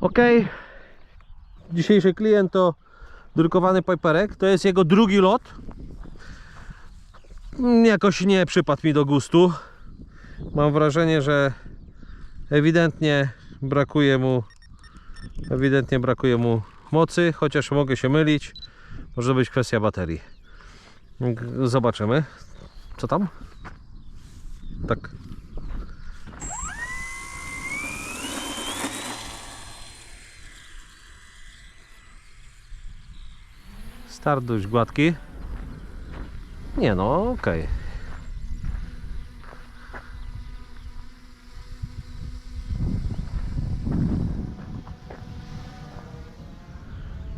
Ok, dzisiejszy klient to drukowany paperek, to jest jego drugi lot. Jakoś nie przypadł mi do gustu. Mam wrażenie, że ewidentnie brakuje mu mocy, chociaż mogę się mylić. Może być kwestia baterii. Zobaczymy. Co tam? Tak. Start dość gładki. Nie no, okej.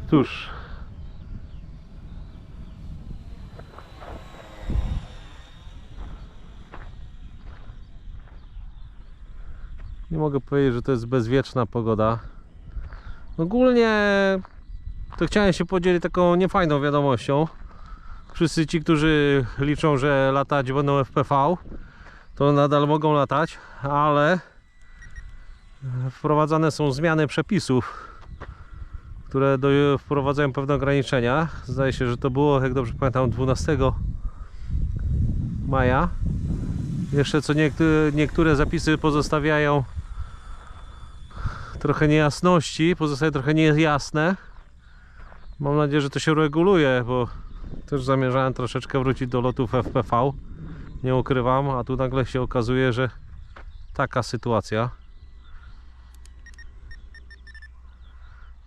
Cóż. Nie mogę powiedzieć, że to jest bezwieczna pogoda. Ogólnie to chciałem się podzielić taką niefajną wiadomością. Wszyscy ci, którzy liczą, że latać będą FPV, to nadal mogą latać, ale wprowadzane są zmiany przepisów, które wprowadzają pewne ograniczenia. Zdaje się, że to było, jak dobrze pamiętam, 12 maja. Jeszcze co niektóre zapisy pozostawiają trochę niejasności, pozostaje trochę niejasne. Mam nadzieję, że to się reguluje, bo też zamierzałem troszeczkę wrócić do lotów FPV. Nie ukrywam, a tu nagle się okazuje, że taka sytuacja.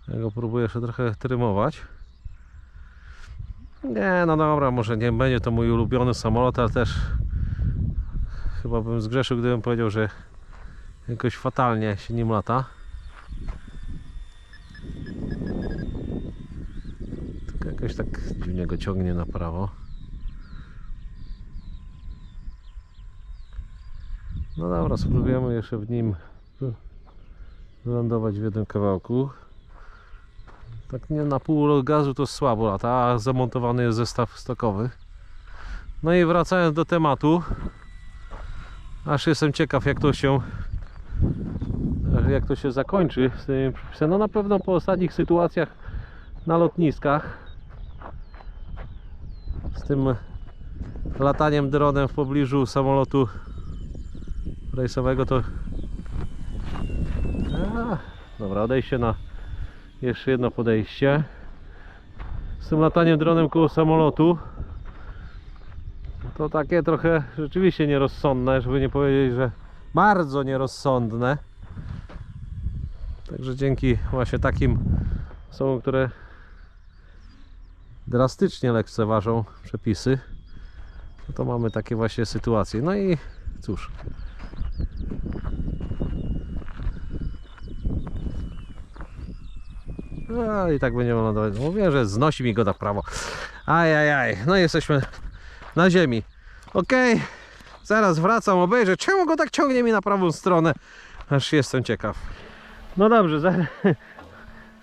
Ja go próbuję jeszcze trochę trymować. Nie, no dobra, może nie będzie to mój ulubiony samolot, ale też chyba bym zgrzeszył, gdybym powiedział, że jakoś fatalnie się nim lata. Tylko jakoś tak dziwnie go ciągnie na prawo. No dobra, spróbujemy jeszcze w nim wylądować w jednym kawałku. Tak nie na pół gazu to słabo lata, a zamontowany jest zestaw stokowy. No i wracając do tematu, aż jestem ciekaw, jak to się zakończy z tym przepisem. No na pewno po ostatnich sytuacjach na lotniskach z tym lataniem dronem w pobliżu samolotu rejsowego to dobra, odejście na jeszcze jedno podejście. Z tym lataniem dronem koło samolotu to takie trochę rzeczywiście nierozsądne, żeby nie powiedzieć, że bardzo nierozsądne. Także dzięki właśnie takim osobom, które drastycznie lekceważą przepisy, to mamy takie właśnie sytuacje. No i cóż, i tak będziemy lądować. Mówię, że znosi mi go na prawo. Ajajaj, no jesteśmy na ziemi. Ok, zaraz wracam, obejrzę, czemu go tak ciągnie mi na prawą stronę. Aż jestem ciekaw. No dobrze,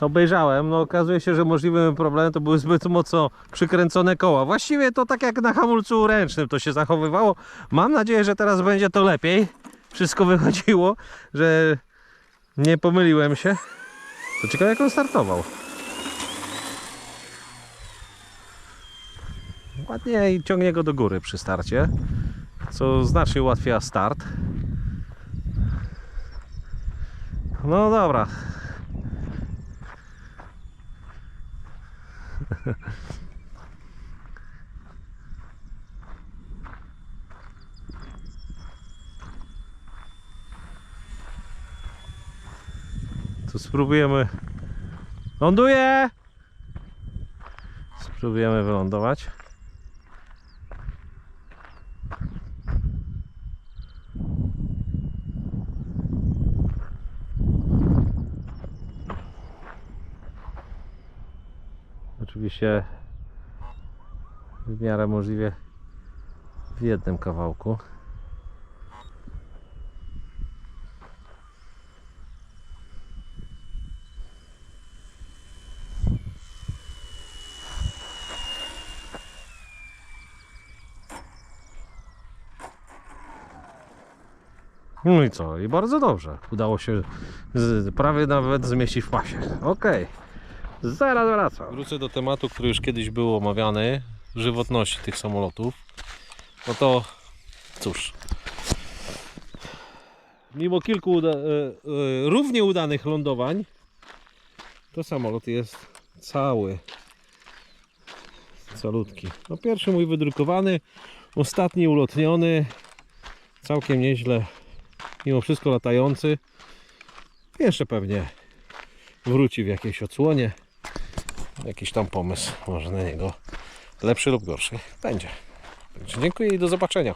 obejrzałem. No okazuje się, że możliwym problemem to były zbyt mocno przykręcone koła. Właściwie to tak jak na hamulcu ręcznym to się zachowywało. Mam nadzieję, że teraz będzie to lepiej. Wszystko wychodziło, że nie pomyliłem się. To ciekawe, jak on startował. Ładnie i ciągnie go do góry przy starcie, co znacznie ułatwia start. No dobra. To spróbujemy. Ląduję! Spróbujemy wylądować. Oczywiście w miarę możliwie w jednym kawałku. No i co? I bardzo dobrze. Udało się prawie nawet zmieścić w pasie. Okej. Zaraz wracam. Wrócę do tematu, który już kiedyś był omawiany. Żywotności tych samolotów. No to cóż. Mimo kilku równie udanych lądowań, to samolot jest cały. Calutki. No pierwszy mój wydrukowany, ostatni ulotniony. Całkiem nieźle. Mimo wszystko latający. Jeszcze pewnie wróci w jakiejś odsłonie. Jakiś tam pomysł może na niego lepszy lub gorszy będzie. Także dziękuję i do zobaczenia.